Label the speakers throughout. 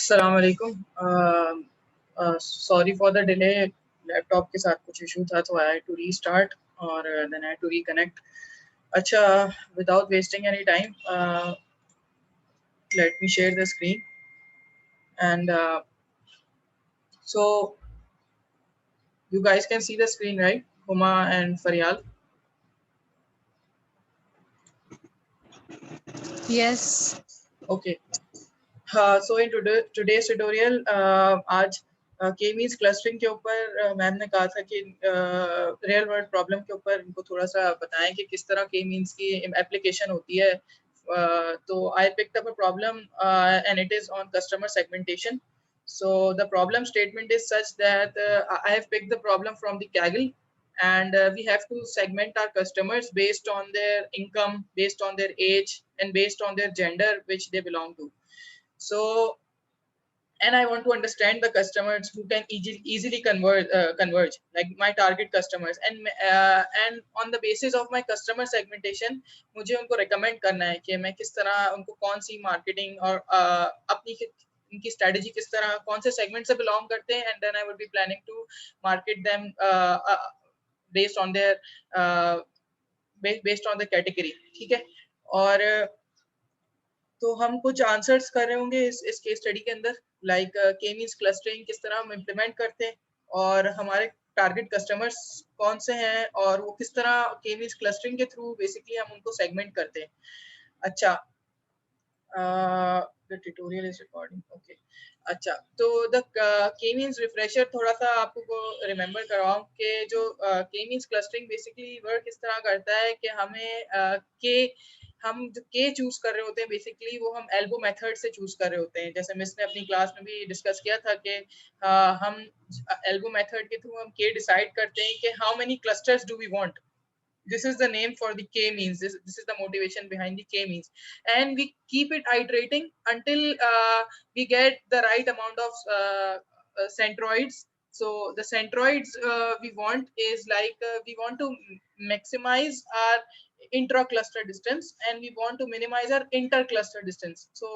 Speaker 1: अस्सलाम वालेकुम। Sorry for the delay, laptop के साथ कुछ इशू था तो आई हैड टू रीस्टार्ट और then I had to reconnect. अच्छा, without wasting any time, let me share the screen and so you guys can see the screen, right? Huma and Faryal.
Speaker 2: Yes.
Speaker 1: Okay. So in today's tutorial, आज के means clustering के ऊपर ma'am ने कहा था कि real world problem के ऊपर इनको थोड़ा सा बताएं कि किस तरह के मीन्स की एप्लीकेशन होती है। तो I picked up a problem and it is on customer segmentation. So the problem statement is such that I have picked the problem from the Kaggle, and we have to segment our customers based on their income, based on their age, and based on their gender which they belong to. So, and I want to understand the customers who can easily converge, like my target customers, and on the basis of my customer segmentation, मुझे उनको recommend करना है कि मैं किस तरह उनको कौन सी marketing और अपनी इनकी strategy किस तरह कौन से segment से belong करते हैं, and then I would be planning to market them based on their based on the category. ठीक है, और तो हम कुछ आंसर्स कर रहे होंगे इस केस स्टडी के अंदर, लाइक के मींस क्लस्टरिंग किस तरह हम इम्प्लीमेंट करते हैं और हमारे टारगेट कस्टमर्स कौन से हैं और वो किस तरह के मींस क्लस्टरिंग के थ्रू बेसिकली हम उनको सेगमेंट करते हैं. अच्छा, the tutorial is recording. Okay, अच्छा, तो द के मींस रिफ्रेशर थोड़ा सा आपको रिमेंबर करवाऊं कि जो के मींस क्लस्टरिंग बेसिकली वर्क किस तरह करता है कि हमें के हम जो के चूज कर रहे होते हैं बेसिकली वो हम एल्बो मेथड से चूज कर रहे होते हैं. जैसे मिस ने अपनी क्लास में भी डिस्कस किया था कि हम एल्बो मेथड के थ्रू हम के डिसाइड करते हैं कि how many clusters do we want. This is the name for the k means. This is the motivation behind the k means, and we keep it iterating until we get the right amount of centroids. So the centroids we want is like we want to maximize our intra-cluster distance and we want to minimize our inter-cluster distance. So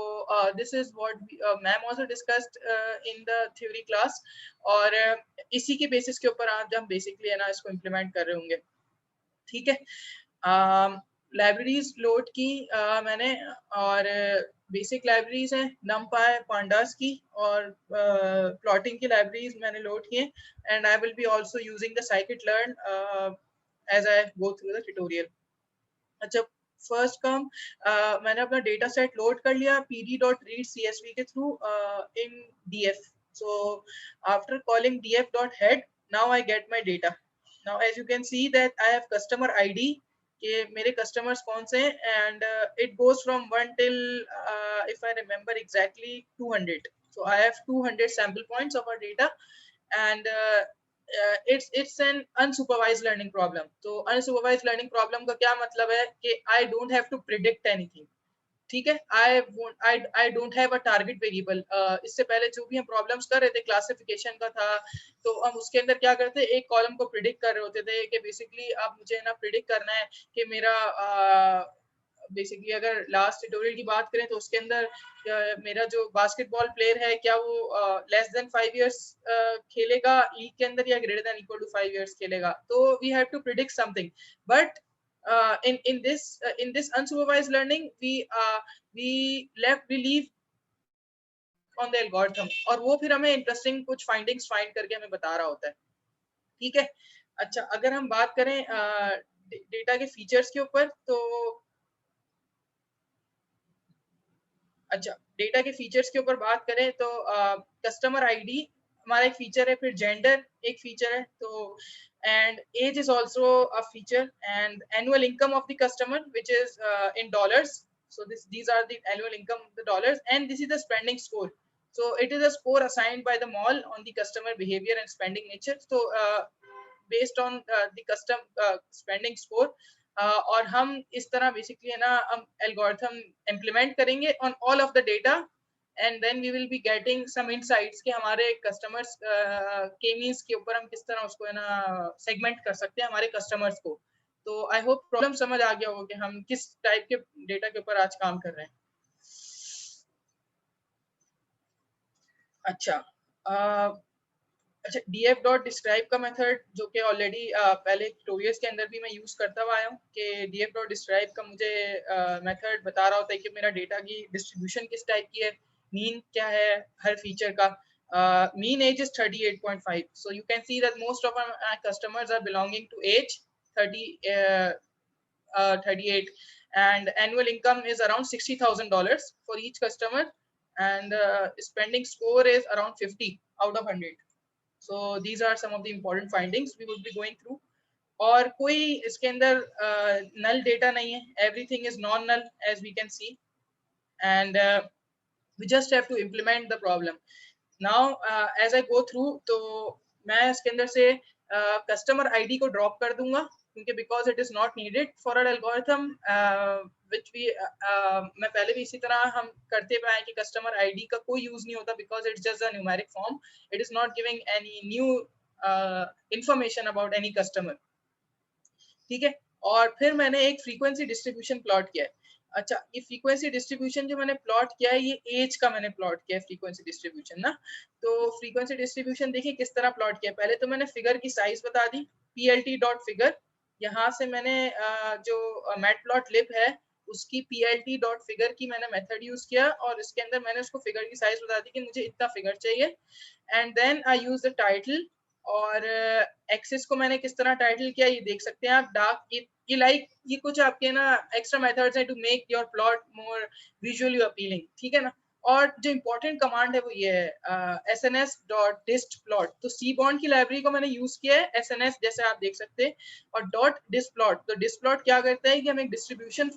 Speaker 1: this is what ma'am also discussed in the theory class, और इसी के basis के ऊपर आज हम basically है ना इसको implement कर रहे होंगे. ठीक है, लाइब्रेरीज लोड की मैंने, और बेसिक लाइब्रेरीज हैं numpy pandas की, और प्लॉटिंग की लाइब्रेरीज मैंने लोड किए, and I will be also using the scikit-learn as I go through the tutorial. अच्छा, फर्स्ट काम मैंने अपना डेटा सेट लोड कर लिया pd.read csv के through in df. So after calling df.head, now I get my data. Now as you can see that I have customer ID कि मेरे customers कौन से हैं, and it goes from 1 till if I remember exactly 200. So I have 200 sample points of our data, and it's an unsupervised learning problem. तो unsupervised learning problem का क्या मतलब है कि I don't have to predict anything. ठीक है, I don't have a target variable. इससे पहले जो भी हम प्रॉब्लम्स कर रहे थे क्लासिफिकेशन का था, तो हम उसके अंदर क्या करते, एक कॉलम को प्रिडिक्ट कर रहे होते थे कि बेसिकली अब मुझे ना प्रिडिक्ट करना है कि मेरा बेसिकली अगर लास्ट ट्यूटोरियल की बात करें तो उसके अंदर मेरा जो बास्केटबॉल प्लेयर है क्या वो लेस देन 5 इयर्स खेलेगा लीग के अंदर या greater than equal to 5 years खेलेगा. तो we have to predict something, but in this unsupervised learning we leave on the algorithm, और वो फिर हमें इंटरेस्टिंग कुछ फाइंडिंग्स फाइंड करके हमें बता रहा होता है. ठीक है, अच्छा, अगर हम बात करें डेटा के फीचर्स के ऊपर, तो अच्छा, डेटा के फीचर्स के ऊपर बात करें तो कस्टमर आईडी हमारा एक फीचर है, फिर जेंडर एक फीचर है, तो and age is also a feature, and annual income of the customer which is in dollars. So these are the annual income of the dollars, and this is the spending score. So it is a score assigned by the mall on the customer behavior and spending nature. So based on the custom spending score, और हम इस तरह basically है ना हम algorithm implement करेंगे on all of the data, and then we will be getting some insights कि हमारे कस्टमर्स के मींस के ऊपर हम किस तरह उसको है ना सेगमेंट कर सकते हैं हमारे कस्टमर्स को. तो आई होप प्रॉब्लम समझ आ गया होगा कि हम किस टाइप के डेटा के ऊपर आज काम कर रहे हैं. अच्छा अच्छा df डॉट डिस्क्राइब का मेथड जो कि ऑलरेडी पहले ट्यूटोरियल्स के अंदर भी मैं यूज करता हुआ आया हूँ कि df डॉट डिस्क्राइब का मुझे मेथड बता रहा होता है कि मेरा डेटा की डिस्ट्रीब्यूशन किस टाइप की है, मीन क्या है हर फीचर का. Mean age is 38.5, so you can see that most of our customers are belonging to age 38, and annual income is around $60,000 for each customer, and spending score is around 50 out of 100. So these are some of the important findings we will be going through. और कोई इसके अंदर null data नहीं है, everything is non null as we can see, and we just have to implement the problem. Now as I go through, तो मैं इसके अंदर से customer ID को drop कर दूंगा क्योंकि because it is not needed for an algorithm which we मैं पहले भी इसी तरह हम करते पाए कि customer ID का कोई use नहीं होता because it's just a numeric form. It is not giving any new information about any customer. ठीक है, और फिर मैंने एक फ्रीक्वेंसी डिस्ट्रीब्यूशन प्लॉट किया है. अच्छा, ये फ्रीक्वेंसी डिस्ट्रीब्यूशन जो मैंने प्लॉट किया है ये एज का मैंने प्लॉट किया है फ्रीक्वेंसी डिस्ट्रीब्यूशन ना. तो फ्रीक्वेंसी डिस्ट्रीब्यूशन देखिए किस तरह प्लॉट किया. पहले तो मैंने फिगर की साइज बता दी, plt.figure. यहाँ से मैंने जो मैटप्लॉटलिब है उसकी plt.figure की मैंने मेथड यूज किया और इसके अंदर मैंने उसको फिगर की साइज बता दी कि मुझे इतना फिगर चाहिए. And then I use the title, और एक्सेस को मैंने किस तरह टाइटल किया ये देख सकते हैं आप. डार्क ये लाइक ये कुछ आपके ना एक्स्ट्रा मेथड्स हैं to make your plot more visually appealing, ठीक है ना. और जो इंपॉर्टेंट कमांड है वो ये है sns.distplot. तो सी बॉन्ड की लाइब्रेरी को मैंने यूज किया है sns जैसे आप देख सकते हैं. और डॉट डिस्प्लॉट, तो डिस्प्लॉट क्या करता है कि हमें डिस्ट्रीब्यूशन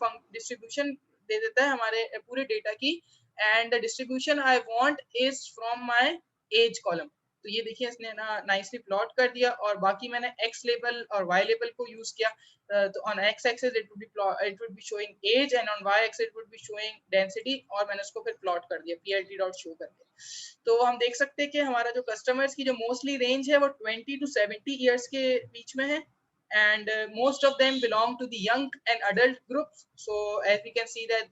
Speaker 1: दे देता है हमारे पूरे डेटा की. And the distribution I want is from my age column. तो ये देखिए इसने ना नाइसली प्लॉट कर दिया. और बाकी मैंने x लेबल और y लेबल को यूज किया. तो on x axis it would be showing age and on y axis it would be showing density, और मैंने उसको फिर प्लॉट कर दिया plt.show कर दिया. तो हम देख सकते हैं कि हमारा जो कस्टमर्स की जो मोस्टली रेंज है वो 20 to 70 इयर्स के बीच में है, and most of them belong to the young and adult groups. So as we can see that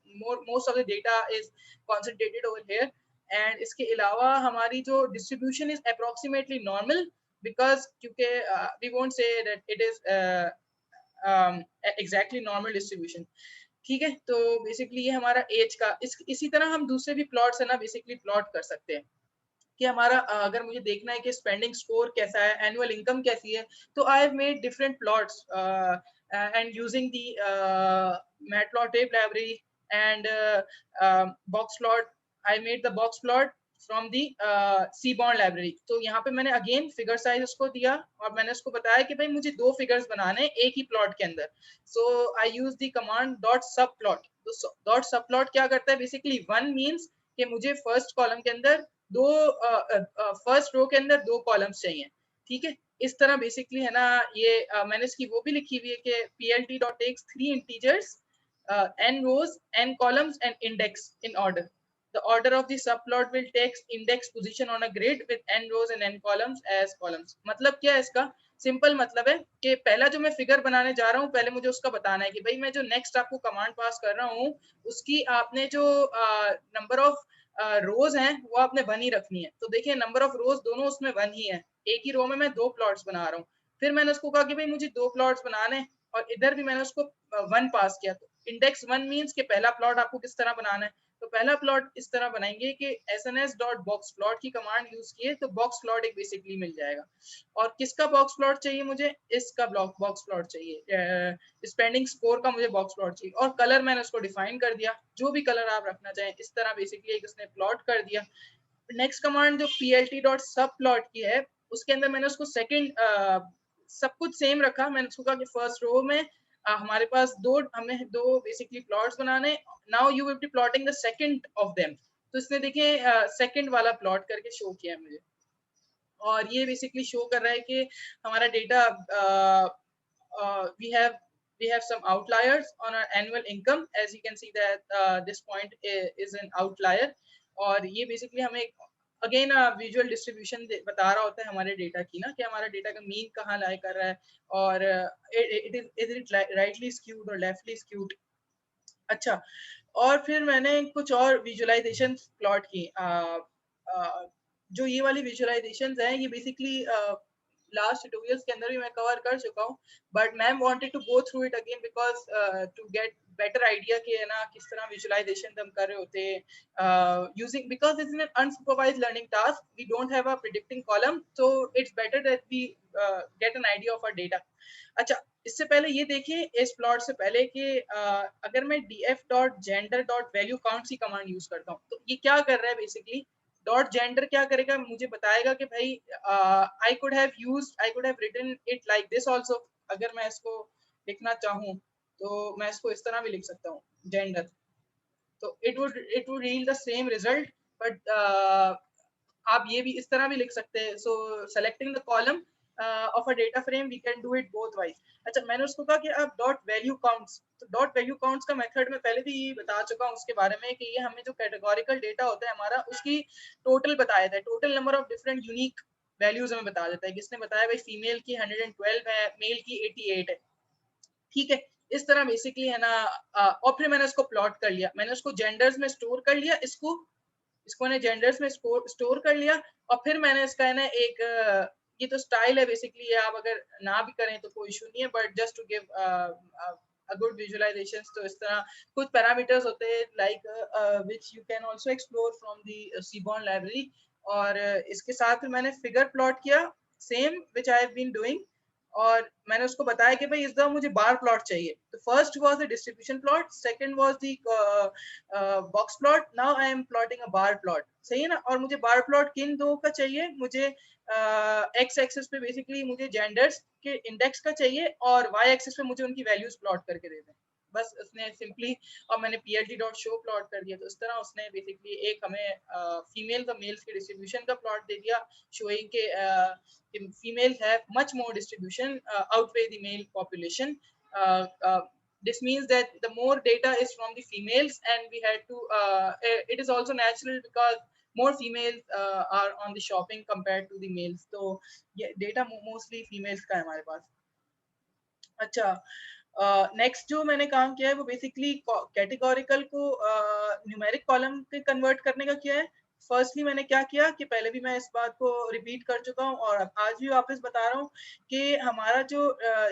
Speaker 1: most of the data is concentrated over here. And इसके अलावा हमारी जो distribution is approximately normal because क्योंकि we won't say that it is exactly normal distribution. ठीक है, तो basically ये हमारा एज का इसी तरह हम दूसरे भी प्लॉट्स है ना बेसिकली प्लॉट कर सकते हैं कि हमारा अगर मुझे देखना है कि स्पेंडिंग स्कोर कैसा है, एनुअल इनकम कैसी है, तो I have made different plots and using the matplotlib library and box plot. I made the box plot from the seaborn library. तो यहाँ पे मैंने अगेन फिगर साइज उसको दिया और मैंने उसको बताया कि भाई मुझे दो फिगर्स बनाने हैं एक ही प्लॉट के अंदर. सो आई यूज द कमांड डॉट सब प्लॉट. तो डॉट सब प्लॉट क्या करता है बेसिकली, वन मीन्स कि मुझे फर्स्ट कॉलम के अंदर दो फर्स्ट रो के अंदर दो कॉलम्स चाहिए. ठीक है, इस तरह बेसिकली है ना ये मैंने इसकी वो भी लिखी हुई है कि plt.takes 3 integers, n rows, n columns and index in order. The order of the subplot will take index position on a grid with n rows and n columns as columns. मतलब क्या है इसका, सिंपल मतलब है कि पहला जो मैं फिगर बनाने जा रहा हूँ पहले मुझे उसका बताना है कि भाई मैं जो नेक्स्ट आपको कमांड पास कर रहा हूँ उसकी आपने जो नंबर ऑफ रोज हैं वो आपने वन ही रखनी है. तो देखिए नंबर ऑफ रोज दोनों उसमें वन ही है, एक ही रो में मैं दो प्लॉट्स बना रहा हूँ. फिर मैंने उसको कहा कि भाई मुझे दो प्लॉट्स बनाने और इधर भी मैंने उसको वन पास किया. तो इंडेक्स वन मीन्स कि पहला प्लॉट आपको किस तरह बनाना है. तो पहला प्लॉट इस तरह बनाएंगे कि sns.boxplot की कमांड यूज किए तो बॉक्स प्लॉट एक बेसिकली मिल जाएगा. और किसका बॉक्स प्लॉट चाहिए मुझे, इसका बॉक्स प्लॉट चाहिए, स्पेंडिंग स्कोर का मुझे बॉक्स प्लॉट चाहिए. और कलर मैंने उसको डिफाइन कर दिया, जो भी कलर आप रखना चाहें. इस तरह बेसिकली एक उसने प्लॉट कर दिया. नेक्स्ट कमांड जो plt.subplot की है उसके अंदर मैंने उसको सेकंड सब कुछ सेम रखा. मैंने उसको कहा कि फर्स्ट रो में हमारे पास हमें दो बेसिकली प्लॉट्स बनाने. Now you will be plotting the second of them. तो इसने देखिए सेकंड वाला प्लॉट करके शो किया मुझे. और ये बेसिकली शो कर रहा है कि हमारा data we have some outliers on our annual income. As you can see that this point is an outlier. और ये बेसिकली हमें अगेन विजुअल डिस्ट्रीब्यूशन बता रहा होता है हमारे डेटा की ना कि हमारा डेटा का मीन कहाँ लाई कर रहा है और इज इट राइटली स्क्यूड और लेफ्टली स्क्यूड. अच्छा, और फिर मैंने कुछ और विजुअलाइजेशन प्लॉट की जो ये वाली विजुअलाइजेशंस हैं ये बेसिकली लास्ट ट्यूटोरियल्स के अंदर भी मैं कवर कर चुका हूँ, but ma'am wanted to go through it again because to get better idea कि है ना किस तरह विजुअलाइजेशन हम कर रहे होते हैं using, because it's an unsupervised learning task, we don't have a predicting column, so it's better that we get an idea of a data. अच्छा, इससे पहले ये देखिए इस प्लॉट से पहले कि अगर मैं df.gender.value count की कमांड यूज करता हूँ तो ये क्या कर रहा है बेसिकली, डॉट जेंडर क्या करेगा, मुझे बताएगा कि भाई I could have written it like this also, अगर मैं इसको लिखना चाहूँ तो मैं इसको इस तरह भी लिख सकता हूँ जेंडर, तो it would read the same result, but आप ये भी इस तरह भी लिख सकते हैं। So selecting the column of a data frame we can do it both ways. अच्छा, मैंने उसको कहा कि आप डॉट वैल्यू काउंट्स, तो डॉट वैल्यू काउंट्स का मेथड मैं पहले भी बता चुका हूँ उसके बारे में कि ये हमें जो कैटेगोरिकल डेटा होता है हमारा उसकी टोटल बताया था, total number of different unique values हमें बता देता है। किसने बताया भाई, फीमेल की 112 है, मेल की 88 है, ठीक है। इस तरह बेसिकली है ना, और फिर मैंने उसको प्लॉट कर लिया, मैंने उसको जेंडर्स में स्टोर कर लिया, इसको इसको ने जेंडर्स में स्टोर कर लिया, और फिर मैंने इसका है ना एक ये तो स्टाइल है बेसिकली, ये आप अगर ना भी करें तो कोई इशू नहीं है, but just to give a good visualizations, तो इस तरह कुछ पैरामीटर्स होते हैं like which you can also explore from the seaborn library, और इसके साथ फिर मैंने फिगर प्लॉट किया same which I have been doing, और मैंने उसको बताया कि भाई इस दफा मुझे बार प्लॉट चाहिए, तो first was the distribution plot, second was the box plot, now I am plotting a bar plot, सही है ना। और मुझे बार प्लॉट किन दो का चाहिए, मुझे एक्स एक्सिस पे बेसिकली मुझे जेंडर्स के इंडेक्स का चाहिए, और वाई एक्सिस पे मुझे उनकी वैल्यूज प्लॉट करके दे दें, बस उसने सिंपली, और मैंने plt.show प्लॉट कर दिया, तो इस तरह उसने बेसिकली एक हमें फीमेल का मेल्स के डिस्ट्रीब्यूशन का प्लॉट दे दिया, शोइंग के females have much more distribution, outweigh the male population. This means that the more data is from the females, and we had to it is also natural because more females are on the shopping compared to the males, so yeah, data mostly females का है हमारे पास। अच्छा, next जो मैंने काम किया है वो बेसिकली कैटेगोरिकल को न्यूमेरिक कॉलम के कन्वर्ट करने का किया है। फर्स्टली मैंने क्या किया कि पहले भी मैं इस बात को रिपीट कर चुका हूँ और आज भी वापस बता रहा हूँ कि हमारा जो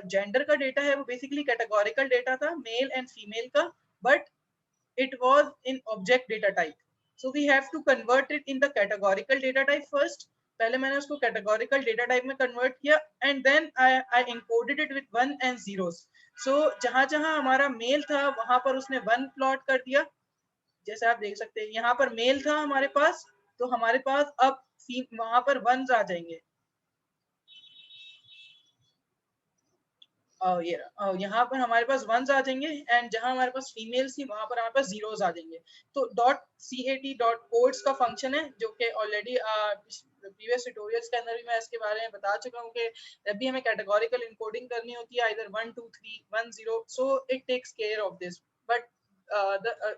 Speaker 1: जेंडर का डेटा है वो बेसिकली कैटेगोरिकल डेटा था, मेल एंड फीमेल का, but it was in object data type, so we have to convert it in the categorical data type first। पहले मैंने उसको categorical data type में convert किया, and then I encoded it with 1 and zeros। so जहां जहां हमारा mail था वहां पर उसने 1 प्लॉट कर दिया, जैसे आप देख सकते हैं यहाँ पर मेल था हमारे पास, तो हमारे पास अब वहां पर 1s आ जाएंगे, ये यहाँ पर हमारे पास वंस आ जाएंगे, एंड जहां हमारे पास फीमेल्स थी वहां पर हमारे पास जीरोस आ जाएंगे। तो .cat.codes का फंक्शन है जो कि ऑलरेडी प्रीवियस ट्यूटोरियल्स के अंदर भी मैं इसके बारे में बता चुका हूँ कि जब भी हमें कैटेगोरिकल इनकोडिंग करनी होती है either 1 2 3 1 0, so it takes care of this, but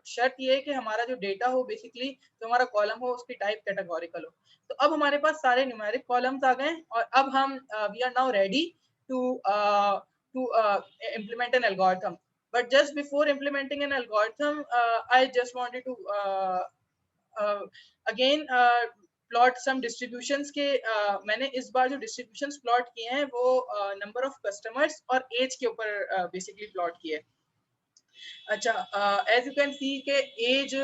Speaker 1: शर्त ये है कि हमारा जो डेटा हो बेसिकली जो हमारा कॉलम हो उसकी टाइप कैटेगोरिकल हो। तो अब हमारे पास सारे न्यूमेरिक कॉलम्स आ गए, और अब हम we are now ready to implement an algorithm. But just before implementing an algorithm, I just wanted to uh, again plot some distributions के मैंने इस बार जो distributions plot किए हैं वो number of customers और age के ऊपर basically plot किए हैं। अच्छा, as you can see के age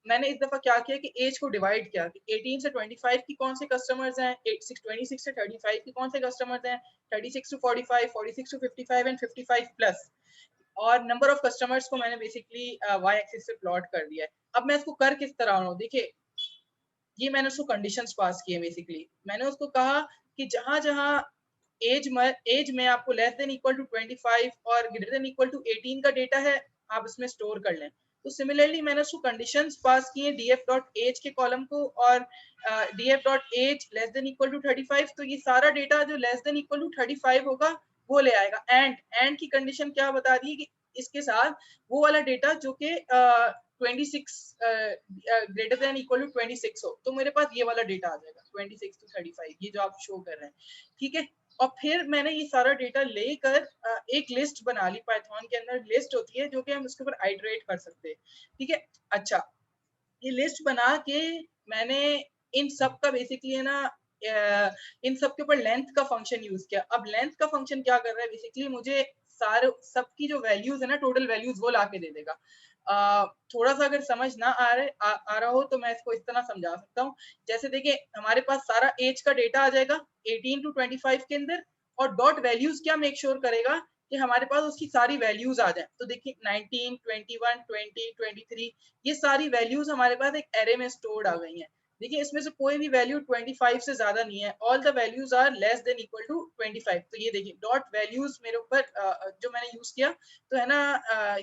Speaker 1: मैंने इस दफा क्या किया कि एज को डिवाइड किया कि 18 से 25 की कौन से कस्टमर्स हैं, 26 से 35 की कौन से कस्टमर्स हैं, 36 टू 45, 46 टू 55 एंड 55 प्लस, और नंबर ऑफ कस्टमर्स को मैंने बेसिकली वाई एक्सिस से प्लॉट कर दिया है। अब मैं इसको कर किस तरह रहा हूँ, देखिए ये मैंने उसको कंडीशंस पास किए, बेसिकली मैंने उसको कहा कि जहां जहां एज में आपको लेस देन इक्वल टू 25 और ग्रेटर देन इक्वल टू 18 का डेटा है आप इसमें स्टोर कर लें। तो सिमिलरली मैंने उसको कंडीशंस पास किए df.age के कॉलम को और df.age less than equal to 35, तो ये सारा डेटा जो लेस देन इक्वल टू 35 होगा वो ले आएगा। एंड की कंडीशन क्या बता दी कि इसके साथ वो वाला डेटा जो कि 26 ग्रेटर देन इक्वल टू 26 हो, तो मेरे पास ये वाला डेटा आ जाएगा 26 टू 35, ये जो आप शो कर रहे हैं, ठीक है। और फिर मैंने ये सारा डेटा लेकर एक लिस्ट बना ली, पाइथन के अंदर लिस्ट होती है जो कि हम उसके ऊपर आइटरेट कर सकते हैं, ठीक है। अच्छा, ये लिस्ट बना के मैंने इन सब का बेसिकली है ना इन सब के ऊपर लेंथ का फंक्शन यूज किया। अब लेंथ का फंक्शन क्या कर रहा है, बेसिकली मुझे सारे सबकी जो वैल्यूज है ना, टोटल वैल्यूज वो लाके दे देगा। थोड़ा सा अगर समझ ना आ रहा हो तो मैं इसको इस तरह समझा सकता हूँ। जैसे देखिए हमारे पास सारा एज का डेटा आ जाएगा 18 to 25 के अंदर, और डॉट वैल्यूज क्या मेक श्योर करेगा कि हमारे पास उसकी सारी वैल्यूज आ जाए। तो देखिए 19, 21, 20, 23 ये सारी वैल्यूज हमारे पास एक एरे में स्टोर्ड आ गई हैं। देखिए इसमें से कोई भी वैल्यू 25 से ज्यादा नहीं है, all the values are less than equal to 25। तो ये देखिए डॉट वैल्यूज मेरे ऊपर जो मैंने यूज किया तो है ना,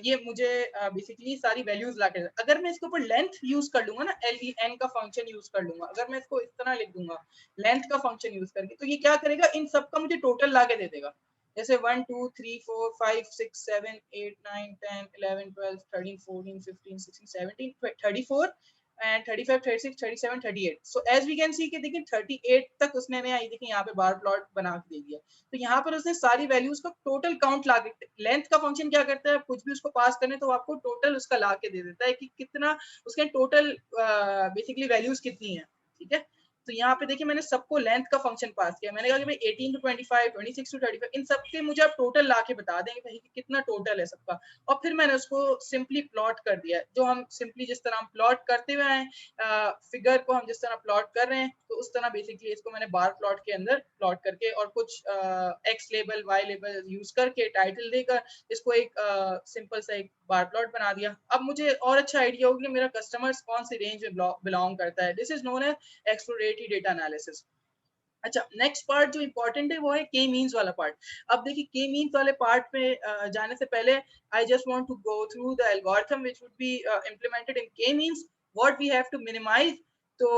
Speaker 1: ये मुझे बेसिकली सारी वैल्यूज ला के, अगर मैं इसके ऊपर लेंथ यूज कर लूंगा ना, len का फंक्शन यूज कर लूंगा, अगर मैं इसको इस तरह लिख दूंगा लेंथ का फंक्शन यूज करके, तो ये क्या करेगा, इन सब का मुझे टोटल ला के दे देगा। जैसे 1 2 3 4 5 6 7 8 9 10 11 12 13 14 15 16 17 34 and 35 36 37 38। so as we can see कि देखिए 38 तक उसने ने आई, देखिए यहाँ पे बार प्लॉट बना के दे दिया। तो यहाँ पर उसने सारी वैल्यूज का टोटल काउंट ला के, लेंथ का फंक्शन क्या करता है, कुछ भी उसको पास करने तो आपको टोटल उसका ला के दे देता है कि कितना उसके टोटल बेसिकली वैल्यूज कितनी है। ठीक है, तो यहाँ पे देखिए मैंने सबको लेंथ का फंक्शन पास किया, मैंने कहा कि भाई 18 to 25, 26 to 35 इन सब के मुझे आप टोटल ला के बता देंगे भाई कितना टोटल है सबका, और फिर मैंने उसको सिंपली प्लॉट कर दिया, जो हम सिंपली जिस तरह हम प्लॉट करते हुए आए फिगर को हम जिस तरह प्लॉट कर रहे हैं, तो उस तरह बेसिकली इसको मैंने बार प्लॉट के अंदर प्लॉट करके और कुछ X label Y label use करके टाइटल देकर इसको एक सिंपल सा एक बार प्लॉट बना दिया। अब मुझे और अच्छा आइडिया होगा कि मेरा कस्टमर्स कौन सी रेंज में बिलोंग करता है। This is known as exploratory data analysis. अच्छा, नेक्स्ट पार्ट जो इंपॉर्टेंट है वो है के मीन्स वाला पार्ट। अब देखिए के मीन्स वाले पार्ट पे जाने से पहले I just want to go through the algorithm which would be implemented in K means, what we have to minimize। तो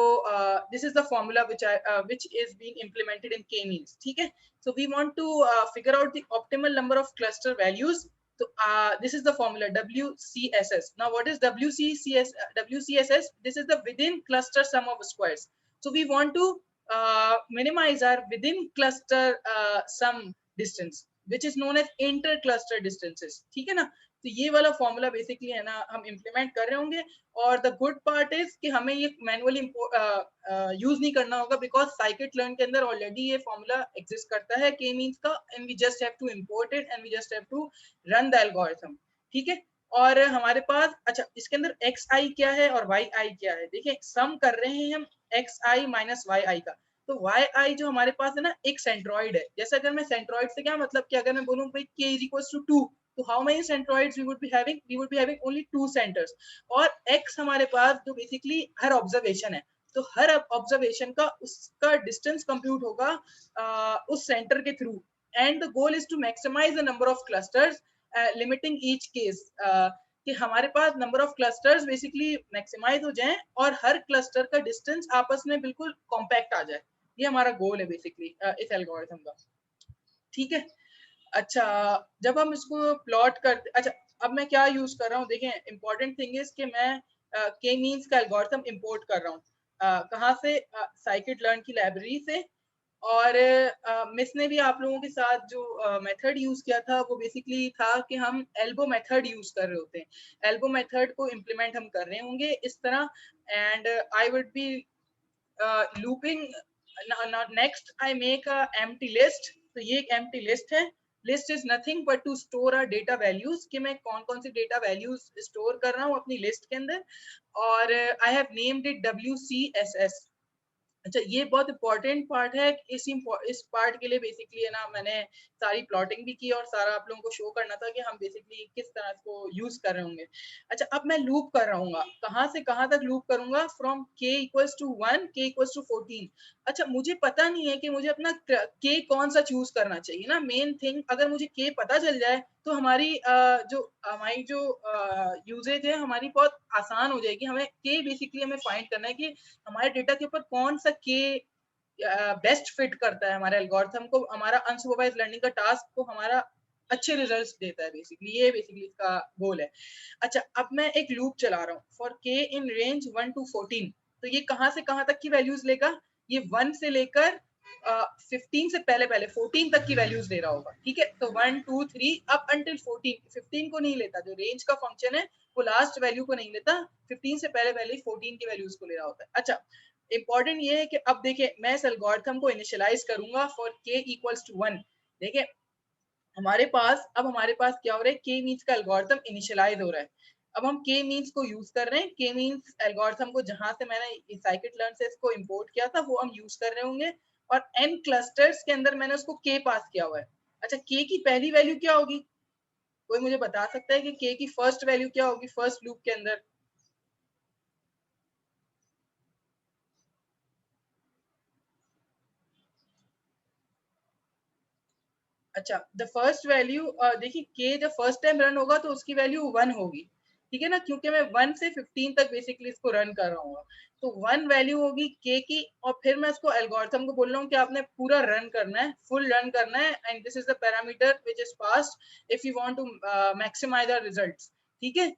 Speaker 1: this is the formula which is being implemented in K means. ठीक है, so we want to figure out the optimal number of cluster values। तो this is the formula WCSS। now what is WCSS? This is the within cluster sum of squares। so we want to minimize our within cluster sum distance which is known as inter cluster distances। ठीक है ना, तो ये वाला formula basically है ना हम implement कर रहे होंगे। और द गुड पार्ट इज कि हमें ये मैनुअली यूज नहीं करना होगा, बिकॉज साइकिट लर्न के अंदर ऑलरेडी ये फॉर्मूला एग्जिस्ट करता है के मीन्स का, and we just have to import it and we just have to run the algorithm. ठीक है, और हमारे पास अच्छा इसके अंदर एक्स आई क्या है और वाई आई क्या है। देखिए सम कर रहे हैं हम एक्स आई माइनस वाई आई का, तो वाई आई जो हमारे पास है ना एक सेंट्रॉइड है। जैसे अगर मैं सेंट्रॉइड से क्या मतलब कि अगर मैं बोलूं भाई k is equals to 2, तो how many centroids we would be having? We would be having only 2 centers। और x हमारे पास जो बेसिकली हर ऑब्जर्वेशन है, तो हर ऑब्जर्वेशन का उसका डिस्टेंस कंप्यूट होगा उस सेंटर के थ्रू, and the goal is to maximise the number of clusters limiting each case, कि हमारे पास number of clusters basically maximise हो जाएं और हर क्लस्टर का डिस्टेंस आपस में बिल्कुल कॉम्पैक्ट आ जाए। ये हमारा गोल है बेसिकली इस एल्गोरिथम का। ठीक है, अच्छा जब हम इसको प्लॉट करते, अच्छा अब मैं क्या यूज कर रहा हूँ, देखें इंपॉर्टेंट थिंग इज कि मैं के मीन्स का एल्गोरिथम इंपोर्ट कर रहा हूँ कहाँ से, साइकिट लर्न की लाइब्रेरी से। और मिस ने भी आप लोगों के साथ जो मेथड यूज किया था वो बेसिकली था कि हम एल्बो मेथड यूज कर रहे होते हैं। एल्बो मेथड को इम्प्लीमेंट हम कर रहे होंगे इस तरह, and I would be looping next I make a empty list. तो ये एक एम्प्टी लिस्ट है। List is nothing but to store a data values, कि मैं कौन कौन सी डेटा वैल्यूज स्टोर कर रहा हूँ अपनी लिस्ट के अंदर, और I have named it WCSS। अच्छा ये बहुत इंपॉर्टेंट पार्ट है। इस पार्ट के लिए बेसिकली है ना मैंने सारी प्लॉटिंग भी की और सारा आप लोगों को शो करना था कि हम बेसिकली किस तरह इसको यूज कर रहे होंगे। अच्छा अब मैं लूप कर रहा हूँ, कहाँ से कहाँ तक लूप करूंगा, from k equals to 1 k equals to 14। अच्छा मुझे पता नहीं है कि मुझे अपना k कौन सा चूज करना चाहिए ना, मेन थिंग अगर मुझे k पता चल जाए तो हमारी जो यूजेज है हमारी बहुत आसान हो जाएगी। हमें k बेसिकली हमें फाइंड करना है कि हमारे डेटा के ऊपर कौन सा के बेस्ट फिट करता है हमारे एल्गोरिथम को, हमारा अनसुपरवाइज्ड लर्निंग का टास्क को हमारा अच्छे रिजल्ट्स देता है बेसिकली, ये बेसिकली इसका गोल है। अच्छा अब मैं एक लूप चला रहा हूँ फॉर के इन रेंज 1 to 14। तो ये कहाँ से कहाँ तक की वैल्यूज लेगा, ये 1 से लेकर 15 से पहले पहले 14 तक की वैल्यूज ले रहा होगा। ठीक है, तो 1 2 3 अप अंटिल 14, 15 को नहीं लेता, जो रेंज का फंक्शन है वो लास्ट वैल्यू को नहीं लेता, 15 से पहले पहले 14 की वैल्यूज को ले रहा होता है। अच्छा इंपॉर्टेंट ये है कि अब देखिए मैं इस एल्गोरिथम को इनिशियलाइज करूंगा फॉर k इक्वल्स टू 1। देखिए हमारे पास क्या हो रहा है, k मींस का एल्गोरिथम इनिशियलाइज हो रहा है। अब हम k मींस को यूज कर रहे हैं, k मींस एल्गोरिथम को जहां से मैंने साइकिट लर्न से इसको इंपोर्ट किया था वो हम यूज कर रहे होंगे, और n क्लस्टर्स के अंदर मैंने उसको k पास किया हुआ है। अच्छा, k की पहली वैल्यू क्या होगी? कोई मुझे बता सकता है कि k की फर्स्ट वैल्यू क्या होगी फर्स्ट लूप के अंदर? अच्छा, द फर्स्ट वैल्यू, देखिए के जब फर्स्ट टाइम रन होगा तो उसकी वैल्यू 1 होगी, ठीक है ना, क्योंकि मैं 1 से 15 तक बेसिकली इसको रन कर रहा हूँ। तो 1 वैल्यू होगी के की, और फिर मैं इसको एल्गोरिथम को बोल रहा हूँ कि आपने पूरा रन करना है, फुल रन करना है, and this is the parameter which is passed if you want to maximise the results. ठीक है,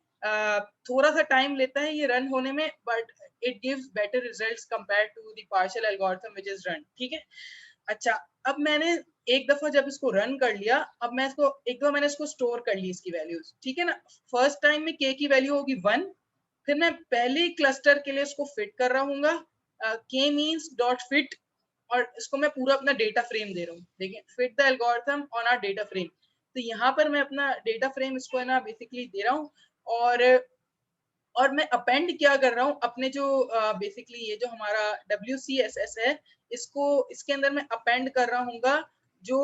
Speaker 1: थोड़ा सा टाइम लेता है ये रन होने में, but it gives better results compared to the partial algorithm which is run. ठीक है। अच्छा, अब मैंने एक दफा जब इसको रन कर लिया, अब मैं इसको एक दफा मैंने इसको स्टोर कर ली इसकी वैल्यूज, ठीक है ना। फर्स्ट टाइम में के की वैल्यू होगी 1, फिर मैं पहले क्लस्टर के लिए इसको फिट कर रहा हूँ, के मींस डॉट फिट, और इसको मैं पूरा अपना डेटा फ्रेम दे रहा हूँ। देखिए, fit the algorithm on our data frame, तो यहाँ पर मैं अपना डेटा फ्रेम इसको है ना बेसिकली दे रहा हूँ, और मैं अपेंड क्या कर रहा हूँ अपने जो बेसिकली ये जो हमारा WCSS है, इसको इसके अंदर मैं अपेंड कर रहा हूँ जो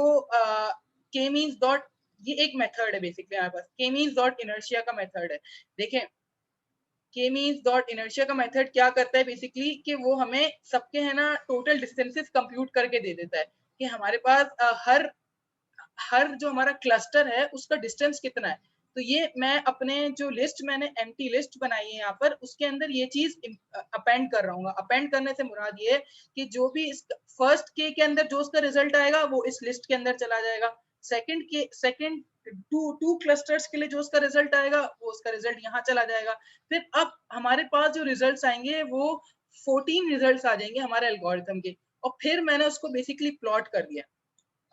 Speaker 1: के मींस डॉट, ये एक मेथड है बेसिकली हमारे पास, के मींस डॉट इनर्शिया का मेथड है। देखें, के मींस डॉट इनर्शिया का मेथड क्या करता है बेसिकली कि वो हमें सबके है ना टोटल डिस्टेंसेस कंप्यूट करके दे देता है कि हमारे पास हर हर जो हमारा क्लस्टर है उसका डिस्टेंस कितना है। तो ये मैं अपने जो लिस्ट मैंने एम्प्टी लिस्ट बनाई है यहाँ पर, उसके अंदर ये चीज अपेंड कर रहा हूँ। अपेंड करने से मुराद ये है कि जो भी इस फर्स्ट के अंदर जो उसका रिजल्ट आएगा वो इस लिस्ट के अंदर चला जाएगा, सेकंड टू क्लस्टर्स के लिए जो उसका रिजल्ट आएगा वो उसका रिजल्ट यहाँ चला जाएगा। फिर अब हमारे पास जो रिजल्ट्स आएंगे वो 14 रिजल्ट्स आ जाएंगे हमारे एल्गोरिथम के, और फिर मैंने उसको बेसिकली प्लॉट कर दिया।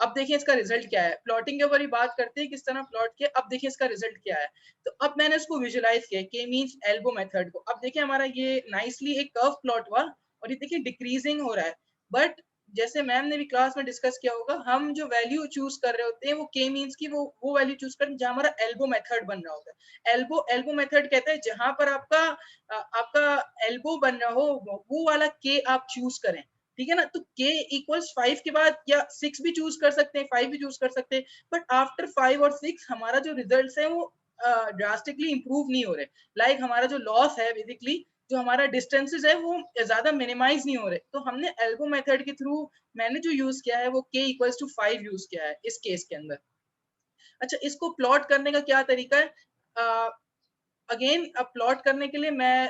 Speaker 1: अब देखिए इसका रिजल्ट क्या है, प्लॉटिंग के ऊपर ही बात करते हैं किस तरह प्लॉट किया। अब देखिए इसका रिजल्ट क्या है। तो अब मैंने इसको विजुलाइज किया के मींस एल्बो मेथड को। अब देखिए हमारा ये नाइसली एक कर्व प्लॉट हुआ, और ये देखिए डिक्रीजिंग हो रहा है, बट जैसे मैम ने भी क्लास में डिस्कस किया होगा, हम जो वैल्यू चूज कर रहे होते हैं वो के मींस की वो वैल्यू चूज कर जहां हमारा एल्बो मेथड बन रहा होता है। एल्बो मेथड कहते हैं जहां पर आपका एल्बो बन रहा हो वो वाला के आप चूज करें, ठीक है ना। तो k इक्वल्स 5 के बाद या 6 भी चूज कर सकते हैं, 5 भी चूज कर सकते हैं, बट आफ्टर 5 और 6 हमारा जो रिजल्ट्स है वो ड्रास्टिकली इंप्रूव नहीं हो रहे। लाइक हमारा जो लॉस है बेसिकली, जो हमारा डिस्टेंसेस है वो ज्यादा मिनिमाइज नहीं हो रहे। तो हमने एल्गो मेथड के थ्रू मैंने जो यूज किया है वो k इक्वल्स टू 5 यूज किया है इस केस के अंदर। अच्छा, इसको प्लॉट करने का क्या तरीका है? अगेन अब प्लॉट करने के लिए मैं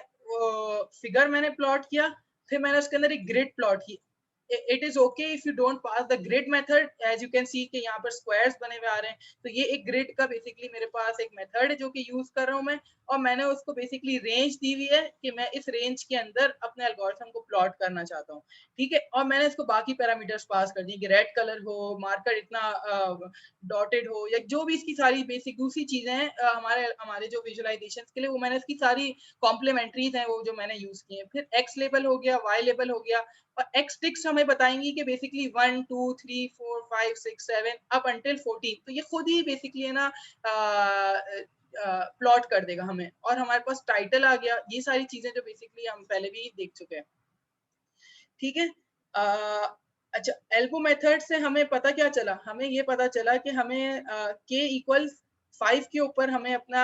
Speaker 1: फिगर मैंने प्लॉट किया, फिर मैंने उसके अंदर एक ग्रिड प्लॉट की। It is okay if you don't pass the grid method, as you can see कि यहाँ पर स्क्वायर्स बने हुए आ रहे हैं। तो ये एक ग्रिड का बेसिकली मेरे पास एक मेथड है जो कि यूज कर रहा हूँ मैं, और मैंने उसको बेसिकली रेंज दी हुई है कि मैं इस रेंज के अंदर अपने एल्गोरिथम को प्लॉट करना चाहता हूँ। ठीक है, और मैंने इसको बाकी पैरामीटर्स पास कर दिए कि रेड कलर हो, मार्कर इतना डॉटेड हो, या जो भी इसकी सारी बेसिक दूसरी चीजें हैं हमारे हमारे जो विजुअलाइजेशन के लिए, वो मैंने इसकी सारी कॉम्प्लीमेंट्रीज हैं वो जो मैंने यूज किए। फिर एक्स लेबल हो गया, वाई लेबल हो गया, और एक्स टिक्स हमें बताएंगी कि बेसिकली 1 2 3 4 5 6 7 अप अंटिल 14। तो ये खुद ही बेसिकली है ना प्लॉट कर देगा हमें, और हमारे पास टाइटल आ गया। ये सारी चीजें जो बेसिकली हम पहले भी देख चुके हैं। ठीक है। अच्छा, एल्बो मेथड से हमें पता क्या चला, हमें ये पता चला कि हमें के इक्वल 5 के ऊपर हमें अपना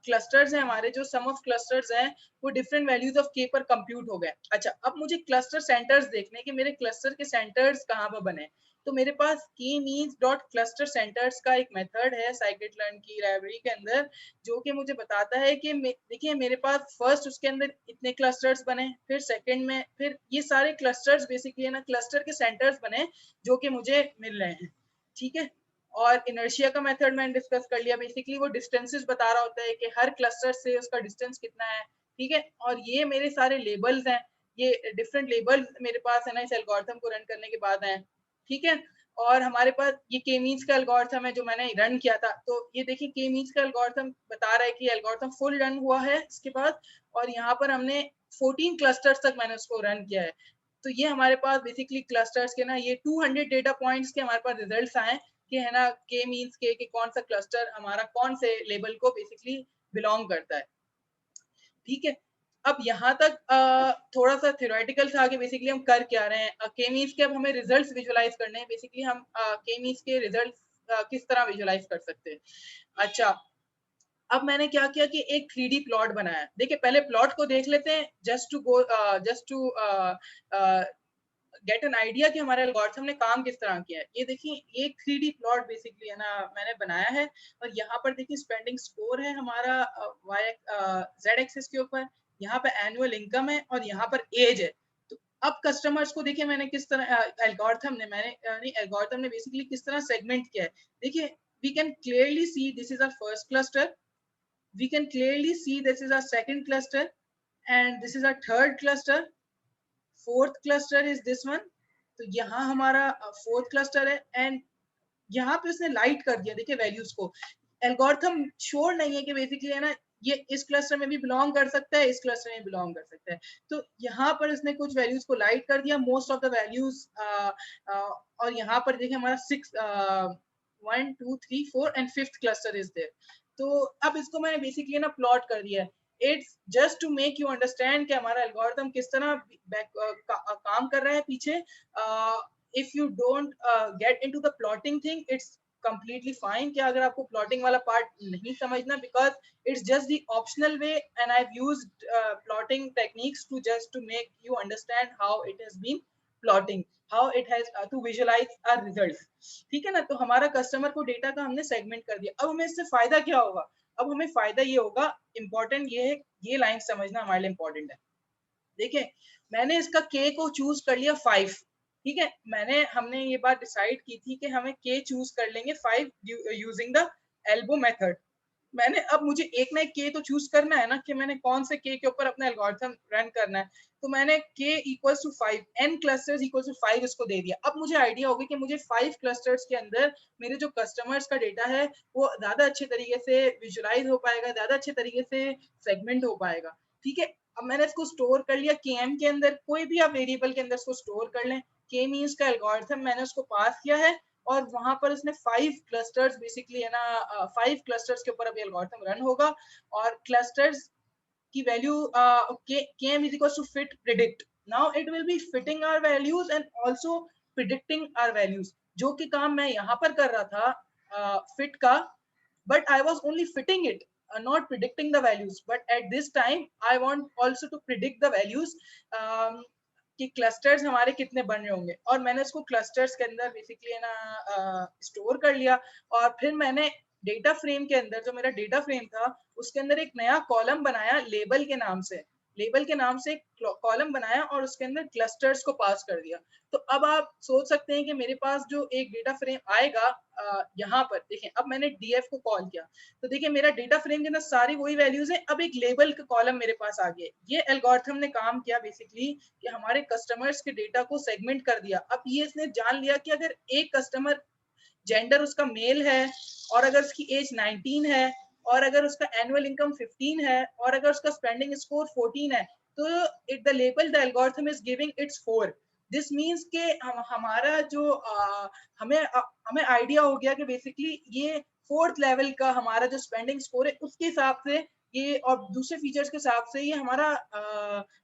Speaker 1: क्लस्टर्स है, हमारे जो सम ऑफ क्लस्टर्स हैं वो डिफरेंट वैल्यूज ऑफ के पर कंप्यूट हो गए। अच्छा, अब मुझे क्लस्टर सेंटर्स देखने कि मेरे क्लस्टर के सेंटर्स कहाँ पर बने। तो मेरे पास के मींस डॉट क्लस्टर सेंटर्स का एक मेथड है साइकिट लर्न की लाइब्रेरी के अंदर, जो कि मुझे बताता है कि देखिए मेरे पास फर्स्ट उसके अंदर इतने क्लस्टर्स बने, फिर सेकंड में फिर ये सारे क्लस्टर्स बेसिकली है ना क्लस्टर के सेंटर्स बने जो कि मुझे मिल रहे हैं। ठीक है, और इनर्शिया का मेथड मैंने डिस्कस कर लिया। बेसिकली वो डिस्टेंसेस बता रहा होता है कि हर क्लस्टर से उसका डिस्टेंस कितना है। ठीक है, और ये मेरे सारे लेबल्स हैं, ये डिफरेंट लेबल्स मेरे पास है ना इस एल्गोरिथम को रन करने के बाद हैं। ठीक है, और हमारे पास ये के मींस का एल्गोरिथम है जो मैंने रन किया था। तो ये देखिए के मींस का एल्गोरिथम बता रहा है कि एल्गोरिथम फुल रन हुआ है इसके बाद, और यहाँ पर हमने 14 क्लस्टर्स तक मैंने उसको रन किया है। तो ये हमारे पास बेसिकली क्लस्टर्स के ना ये 200 डेटा पॉइंट्स के हमारे पास रिजल्ट्स आए कि है ना के मींस के कौन सा क्लस्टर हमारा कौन से लेवल को बेसिकली बिलोंग करता है। ठीक है, अब यहाँ तक थोड़ा सा थ्योरेटिकल से आगे बेसिकली हम कर क्या रहे हैं। के मींस के अब हमें रिजल्ट्स विजुलाइज करने हैं। बेसिकली हम के मींस के रिजल्ट्स किस तरह विजुलाइज कर सकते हैं। अच्छा, अब मैंने क्या किया कि एक 3D प्लॉट बनाया। देखिए पहले प्लॉट को देख लेते हैं just to get an idea कि हमारे एल्गोरिथम ने काम किस तरह किया है। ये देखिए एक 3D प्लॉट बेसिकली है ना मैंने बनाया है और यहाँ पर देखिए स्पेंडिंग स्कोर है हमारा जेड एक्सिस के ऊपर, यहाँ पे एनुअल इनकम है और यहाँ पर एज है। तो अब कस्टमर्स को देखिए मैंने किस तरह एल्गोरिथम ने बेसिकली किस तरह सेगमेंट किया है। देखिए we can clearly see this is our first cluster, we can clearly see this is our second cluster and this is our third cluster, fourth cluster is this one। तो यहाँ हमारा fourth cluster है and यहाँ पे उसने light कर दिया देखिए वैल्यूज को। एल्गोरिथम श्योर नहीं है कि बेसिकली है ना ये इस क्लस्टर में भी बिलोंग कर सकता है, इस क्लस्टर में बिलोंग कर सकता है। तो यहाँ पर इसने कुछ वैल्यूज को लाइट कर दिया, मोस्ट ऑफ द वैल्यूज, और यहाँ पर देखिए हमारा 6 1 2 3 4 and fifth cluster is there. तो अब इसको मैंने बेसिकली ना प्लॉट कर दिया है। It's just to make you understand कि हमारा एल्गोरिथम किस तरह काम कर रहा है पीछे। if you don't get into the plotting thing, it's completely fine कि अगर आपको plotting वाला part नहीं समझना, because it's just the optional way and I've used plotting techniques to just to make you understand how it has been plotting, how it has to visualize our results। ठीक है ना। तो हमारा customer को data का हमने segment कर दिया। अब हमें इससे फायदा क्या होगा? अब हमें फायदा ये होगा, इंपॉर्टेंट ये है, ये लाइन समझना हमारे लिए इंपॉर्टेंट है। देखिए मैंने इसका के को चूज कर लिया 5। ठीक है, हमने ये बात डिसाइड की थी कि हमें के चूज कर लेंगे 5 यूजिंग द एल्बो मेथड। मैंने अब मुझे एक ना एक के तो चूज करना है ना कि मैंने कौन से के ऊपर अपना एल्गोरिथम रन करना है। तो मैंने K equals to 5 n clusters equals to 5 इसको दे दिया। अब मुझे आइडिया होगी कि मुझे 5 क्लस्टर्स के अंदर मेरे जो कस्टमर्स का डेटा है वो ज्यादा अच्छे तरीके से विजुलाइज हो पाएगा, ज्यादा अच्छे तरीके से सेगमेंट हो पाएगा। ठीक है, अब मैंने इसको स्टोर कर लिया केएम के अंदर, कोई भी आप वेरिएबल के अंदर इसको स्टोर कर लें। के मींस का एल्गोरिथम मैंने उसको पास किया है और वहां पर उसने 5 क्लस्टर्स बेसिकली है ना 5 क्लस्टर्स के ऊपर अभी एल्गोरिथम रन होगा और क्लस्टर्स की value km is equals to fit predict। now it will be fitting our values and also predicting our values, जो कि काम मैं यहाँ पर कर रहा था fit का, but I was only fitting it, not predicting the values, but at this time I want also to predict the values कि क्लस्टर्स हमारे कितने बन रहे होंगे। और मैंने इसको क्लस्टर्स के अंदर बेसिकली है ना स्टोर कर लिया और फिर मैंने डेटा फ्रेम के अंदर जो मेरा डेटा फ्रेम था उसके अंदर एक नया कॉलम बनाया लेबल के नाम से। लेबल के नाम से एक कॉलम बनाया और उसके अंदर क्लस्टर्स को पास कर दिया। तो अब आप सोच सकते हैं कि मेरे पास जो एक डेटा फ्रेम आएगा यहाँ पर देखें, अब मैंने डीएफ को कॉल किया तो देखिए मेरा डेटा फ्रेम के अंदर सारी वही वैल्यूज है। अब एक लेबल का कॉलम मेरे पास आ गया। ये एल्गोरिथम ने काम किया बेसिकली कि हमारे कस्टमर्स के डेटा को सेगमेंट कर दिया। अब ये इसने जान लिया कि अगर एक कस्टमर जेंडर उसका मेल है और अगर उसकी एज 19 है और अगर उसका एनुअल इनकम 15 है और अगर उसका स्पेंडिंग स्कोर 14 है तो it the label the algorithm is giving it's 4। This means के हमारा जो हमें आइडिया हो गया कि बेसिकली ये फोर्थ लेवल का हमारा जो स्पेंडिंग स्कोर है उसके हिसाब से ये और दूसरे फीचर्स के हिसाब से ये हमारा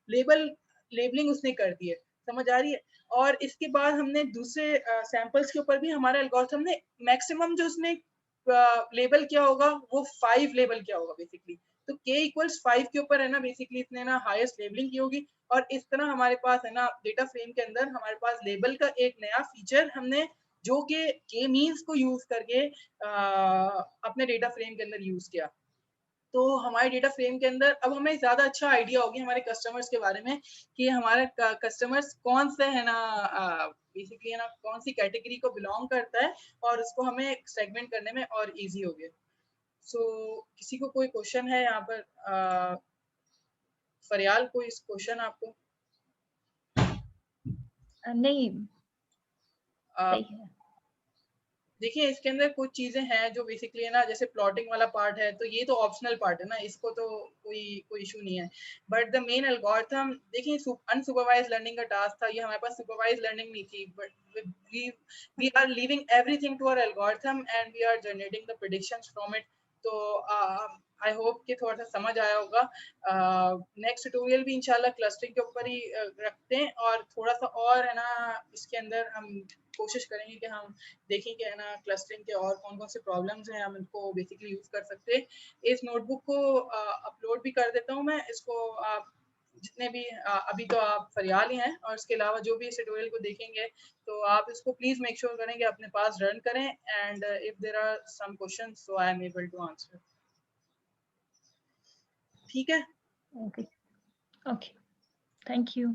Speaker 1: लेबलिंग उसने कर दी है। समझ आ रही है। और इसके बाद हमने दूसरे सैंपल्स के ऊपर भी हमारा एल्गोरिथम ने मैक्सिमम जो उसने लेबल किया होगा वो 5 लेबल किया होगा बेसिकली। तो k इक्वल्स 5 के ऊपर है ना बेसिकली इसने ना हाईएस्ट लेबलिंग की होगी और इस तरह हमारे पास है ना डेटा फ्रेम के अंदर हमारे पास लेबल का एक नया फीचर हमने जो कि k मींस को यूज करके अपने डेटा फ्रेम के अंदर यूज किया। तो हमारे डेटा फ्रेम के अंदर अब हमें ज्यादा अच्छा आइडिया होगी हमारे कस्टमर्स के बारे में कि हमारे कस्टमर्स कौन से है ना बेसिकली है ना कौन सी कैटेगरी को बिलोंग करता है और उसको हमें सेगमेंट करने में और इजी हो गया। सो किसी को कोई क्वेश्चन है यहाँ पर? फरियाल कोई क्वेश्चन आपको?
Speaker 2: नहीं, सही है।
Speaker 1: देखिए इसके अंदर कुछ चीजें हैं जो बेसिकली है ना, जैसे प्लॉटिंग वाला पार्ट है तो ये तो ऑप्शनल पार्ट है ना, इसको तो कोई इशू नहीं है। बट द मेन एल्गोरिथम, देखिए अनसुपरवाइज लर्निंग का टास्क था ये, हमारे पास सुपरवाइज लर्निंग नहीं थी, but we are leaving everything to our algorithm and we are generating the predictions from it. तो आई होप कि थोड़ा सा समझ आया होगा। नेक्स्ट ट्यूटोरियल भी इंशाल्लाह क्लस्टरिंग के ऊपर ही रखते हैं, और थोड़ा सा और है ना इसके अंदर हम कोशिश करेंगे कि हम देखें कि है ना क्लस्टरिंग के और कौन कौन से प्रॉब्लम्स हैं, हम इनको बेसिकली यूज कर सकते हैं। इस नोटबुक को अपलोड भी कर देता हूँ मैं, इसको आप जितने भी अभी तो आप फरियाल ही हैं, और इसके अलावा जो भी इस ट्यूटोरियल को देखेंगे तो आप इसको प्लीज मेक श्योर करें कि अपने पास रन करें, and if there are some questions so I am able to answer. ठीक है,
Speaker 2: ओके, ओके, थैंक यू।